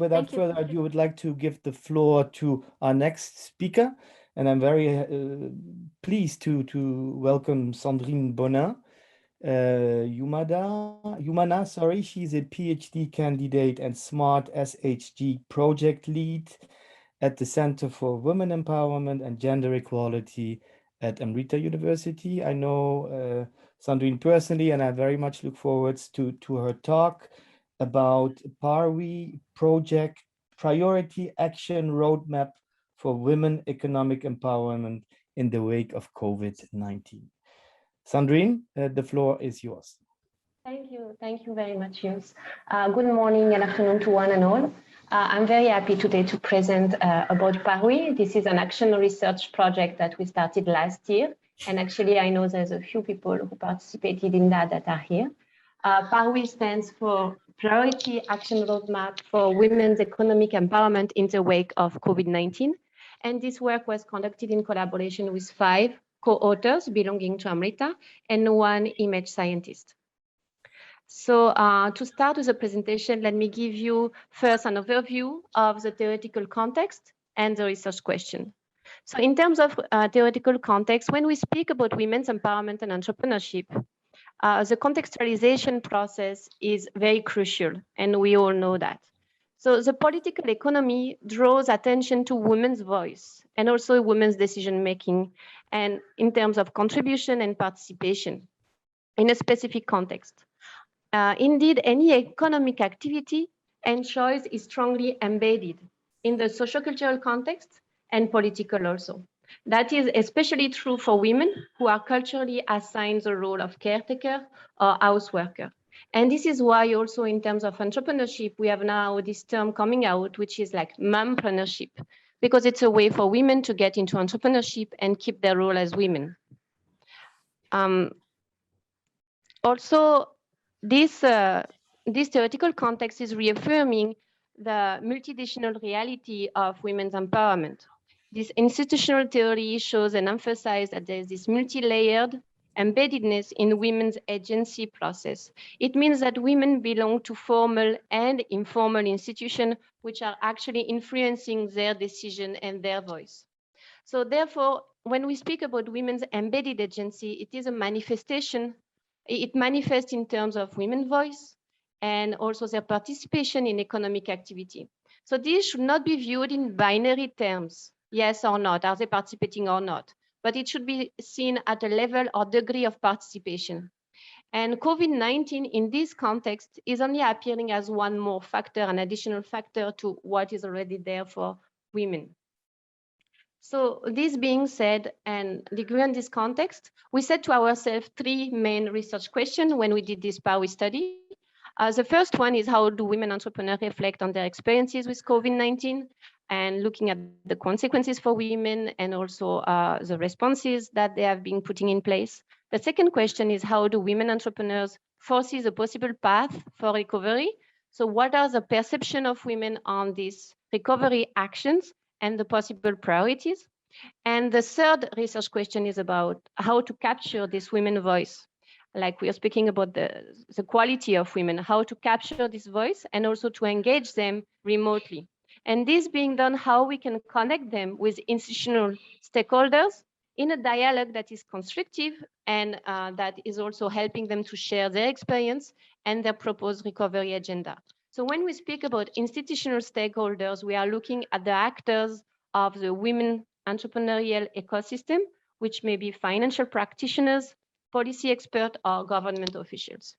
without further ado, I would like to give the floor to our next speaker. And I'm very pleased to welcome Sandrine Bonin. Yamuna, sorry, she's a PhD candidate and Smart SHG project lead at the Center for Women Empowerment and Gender Equality at Amrita University. I know Sandrine personally, and I very much look forward to her talk about PARWEE project priority action roadmap for women economic empowerment in the wake of COVID-19. Sandrine, the floor is yours. Thank you very much, Joost. Good morning and afternoon to one and all. I'm very happy today to present about PARWEE. This is an action research project that we started last year. And actually, I know there's a few people who participated in that are here. PARWEE stands for Priority Action Roadmap for Women's Economic Empowerment in the wake of COVID-19. And this work was conducted in collaboration with 5 co-authors belonging to Amrita and 1 image scientist. So to start with the presentation, let me give you first an overview of the theoretical context and the research question. So in terms of theoretical context, when we speak about women's empowerment and entrepreneurship, the contextualization process is very crucial, and we all know that. So the political economy draws attention to women's voice and also women's decision-making, and in terms of contribution and participation in a specific context. Indeed, any economic activity and choice is strongly embedded in the sociocultural context and political also. That is especially true for women who are culturally assigned the role of caretaker or houseworker. And this is why also in terms of entrepreneurship, we have now this term coming out, which is like mompreneurship, because it's a way for women to get into entrepreneurship and keep their role as women. Also, this theoretical context is reaffirming the multidimensional reality of women's empowerment. This institutional theory shows and emphasizes that there is this multi-layered embeddedness in women's agency process. It means that women belong to formal and informal institutions which are actually influencing their decision and their voice. So therefore, when we speak about women's embedded agency, it is a manifestation. It manifests in terms of women's voice and also their participation in economic activity. So this should not be viewed in binary terms, yes or not, are they participating or not, but it should be seen at a level or degree of participation. And COVID-19 in this context is only appearing as one more factor, an additional factor to what is already there for women. So this being said, and given this context, we set to ourselves 3 main research questions when we did this PARWEE study. The first one is, how do women entrepreneurs reflect on their experiences with COVID-19 and looking at the consequences for women and also the responses that they have been putting in place. The second question is, how do women entrepreneurs foresee the possible path for recovery? So what are the perception of women on these recovery actions and the possible priorities? And the third research question is about how to capture this women's voice. Like we are speaking about the quality of women, how to capture this voice and also to engage them remotely. And this being done, how we can connect them with institutional stakeholders in a dialogue that is constructive and that is also helping them to share their experience and their proposed recovery agenda. So when we speak about institutional stakeholders, we are looking at the actors of the women entrepreneurial ecosystem, which may be financial practitioners, policy experts, or government officials.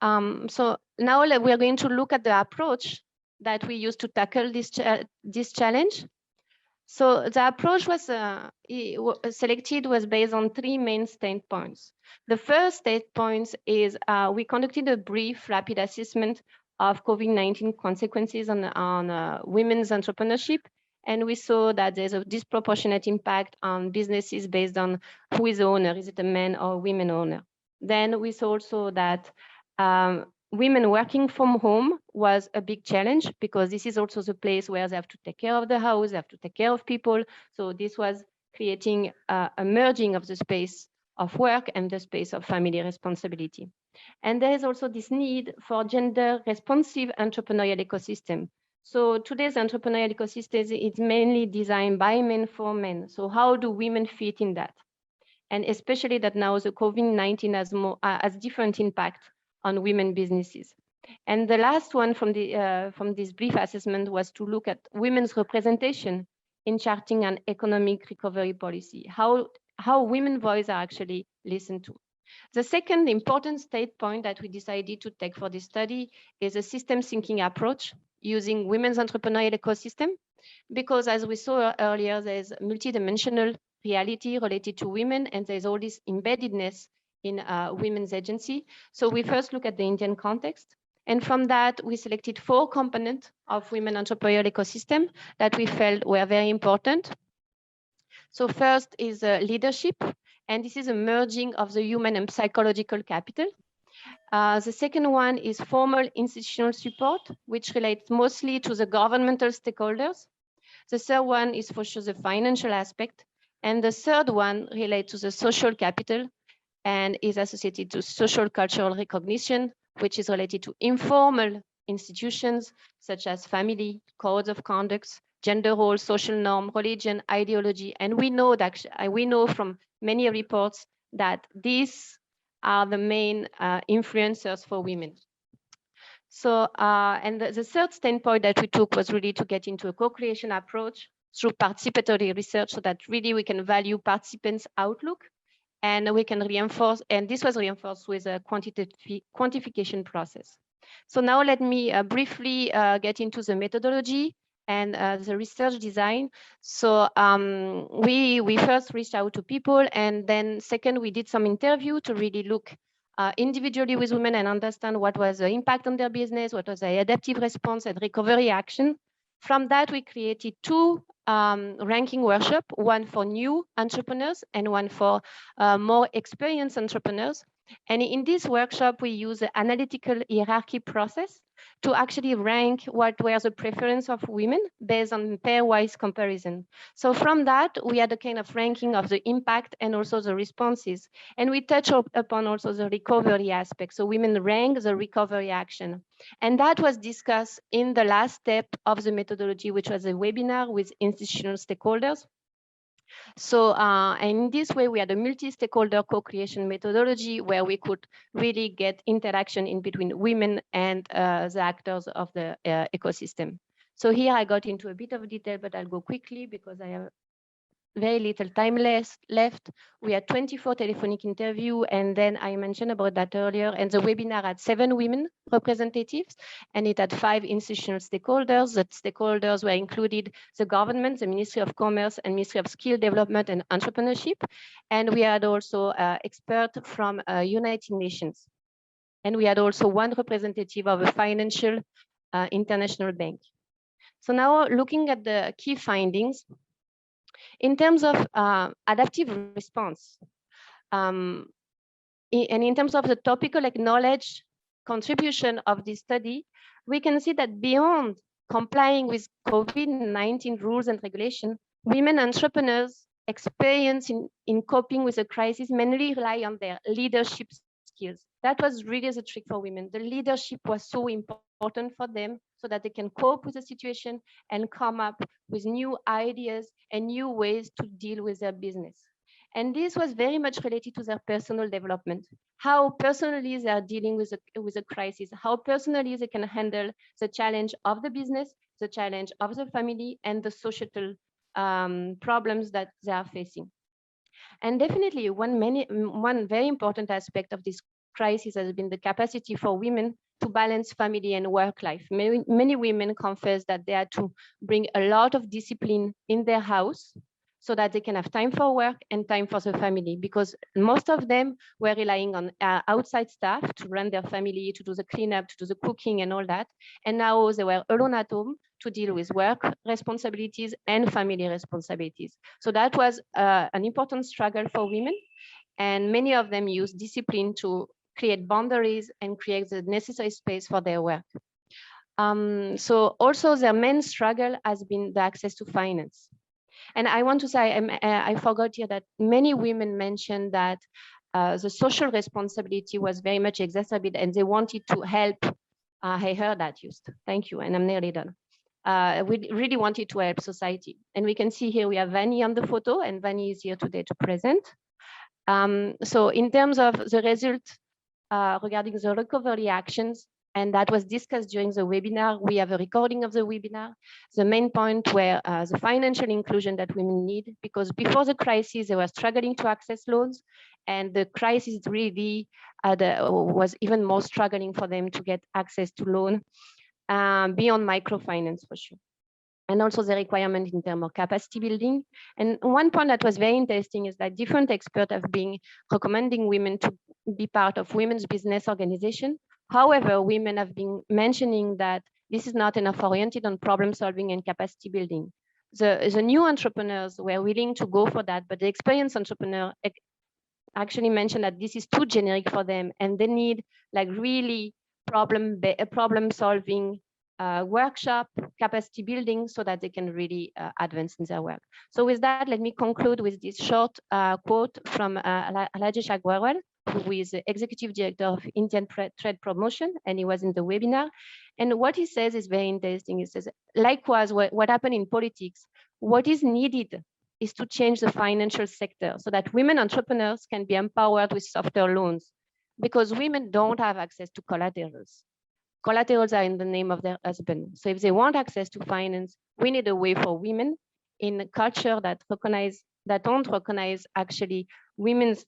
So now we are going to look at the approach that we use to tackle this challenge. So the approach was selected was based on 3 main standpoints. The first standpoint is we conducted a brief rapid assessment of COVID-19 consequences on women's entrepreneurship. And we saw that there's a disproportionate impact on businesses based on who is the owner, is it a man or women owner? Then we saw also that women working from home was a big challenge because this is also the place where they have to take care of the house, they have to take care of people. So this was creating a merging of the space of work and the space of family responsibility. And there is also this need for gender responsive entrepreneurial ecosystem. So today's entrepreneurial ecosystem is mainly designed by men for men. So how do women fit in that? And especially that now the COVID-19 has different impact on women businesses. And the last one from this brief assessment was to look at women's representation in charting an economic recovery policy, how women's voices are actually listened to. The second important state point that we decided to take for this study is a system thinking approach using women's entrepreneurial ecosystem, because as we saw earlier, there's multidimensional reality related to women, and there's all this embeddedness in women's agency. So we first look at the Indian context. And from that, we selected 4 components of women entrepreneurial ecosystem that we felt were very important. So first is leadership, and this is a merging of the human and psychological capital. The second one is formal institutional support, which relates mostly to the governmental stakeholders. The third one is for sure the financial aspect. And the third one relates to the social capital and is associated to social cultural recognition, which is related to informal institutions such as family, codes of conduct, gender roles, social norm, religion, ideology. And we know that we know from many reports that these are the main influencers for women. So, and the third standpoint that we took was really to get into a co-creation approach through participatory research so that really we can value participants' outlook and we can reinforce, and this was reinforced with a quantification process. So now let me briefly get into the methodology and the research design. So we first reached out to people, and then second, we did some interview to really look individually with women and understand what was the impact on their business, what was the adaptive response and recovery action. From that, we created 2 ranking workshop, one for new entrepreneurs and one for more experienced entrepreneurs. And in this workshop, we use the analytical hierarchy process to actually rank what were the preference of women based on pairwise comparison. So from that, we had a kind of ranking of the impact and also the responses. And we touch upon also the recovery aspect. So women rank the recovery action. And that was discussed in the last step of the methodology, which was a webinar with institutional stakeholders. So and in this way, we had a multi-stakeholder co-creation methodology where we could really get interaction in between women and the actors of the ecosystem. So here I got into a bit of detail, but I'll go quickly because I have very little time left. We had 24 telephonic interviews, and then I mentioned about that earlier, and the webinar had 7 women representatives, and it had 5 institutional stakeholders. The stakeholders were included the government, the Ministry of Commerce, and Ministry of Skill Development and Entrepreneurship. And we had also experts from United Nations. And we had also 1 representative of a financial international bank. So now looking at the key findings, in terms of adaptive response, and in terms of the topical acknowledged contribution of this study, we can see that beyond complying with COVID-19 rules and regulation, women entrepreneurs experience in coping with the crisis mainly rely on their leadership skills. That was really the trick for women. The leadership was so important for them so that they can cope with the situation and come up with new ideas and new ways to deal with their business. And this was very much related to their personal development, how personally they are dealing with a crisis, how personally they can handle the challenge of the business, the challenge of the family, and the societal problems that they are facing. And definitely one very important aspect of this crisis has been the capacity for women to balance family and work life. Many women confess that they had to bring a lot of discipline in their house so that they can have time for work and time for the family, because most of them were relying on outside staff to run their family, to do the cleanup, to do the cooking and all that. And now they were alone at home to deal with work responsibilities and family responsibilities. So that was an important struggle for women. And many of them use discipline to create boundaries and create the necessary space for their work. So also their main struggle has been the access to finance. And I want to say, I forgot here that many women mentioned that the social responsibility was very much exacerbated, and they wanted to help. I heard that, Joost. Thank you, and I'm nearly done. We really wanted to help society. And we can see here we have Vani on the photo, and Vani is here today to present. So in terms of the result regarding the recovery actions, and that was discussed during the webinar, we have a recording of the webinar. The main point were the financial inclusion that women need, because before the crisis, they were struggling to access loans, and the crisis really was even more struggling for them to get access to loan beyond microfinance for sure. And also the requirement in terms of capacity building. And one point that was very interesting is that different experts have been recommending women to be part of women's business organization. However, women have been mentioning that this is not enough oriented on problem solving and capacity building. The new entrepreneurs were willing to go for that, but the experienced entrepreneur actually mentioned that this is too generic for them, and they need like really problem solving workshop, capacity building, so that they can really advance in their work. So with that, let me conclude with this short quote from Rajesh Agrawal, who is the Executive Director of Indian Trade Promotion, and he was in the webinar. And what he says is very interesting. He says, likewise, what happened in politics, what is needed is to change the financial sector so that women entrepreneurs can be empowered with softer loans, because women don't have access to collaterals. Collaterals are in the name of their husband. So if they want access to finance, we need a way for women in a culture that don't recognize actually women's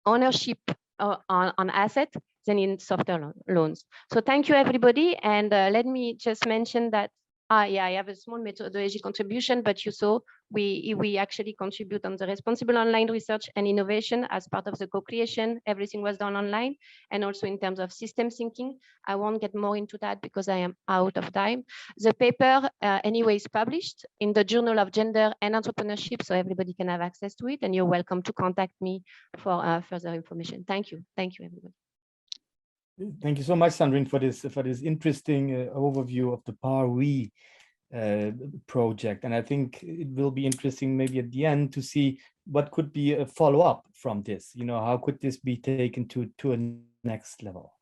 ownership on assets, then in softer loans. So thank you, everybody. And let me just mention that yeah, I have a small methodology contribution, but you saw we actually contribute on the responsible online research and innovation as part of the co-creation. Everything was done online, and also in terms of system thinking. I won't get more into that because I am out of time. The paper anyway is published in the Journal of Gender and Entrepreneurship, so everybody can have access to it, and you're welcome to contact me for further information. Thank you, everybody. Thank you so much, Sandrine, for this interesting overview of the PARWEE project. And I think it will be interesting maybe at the end to see what could be a follow-up from this. You know, how could this be taken to a next level?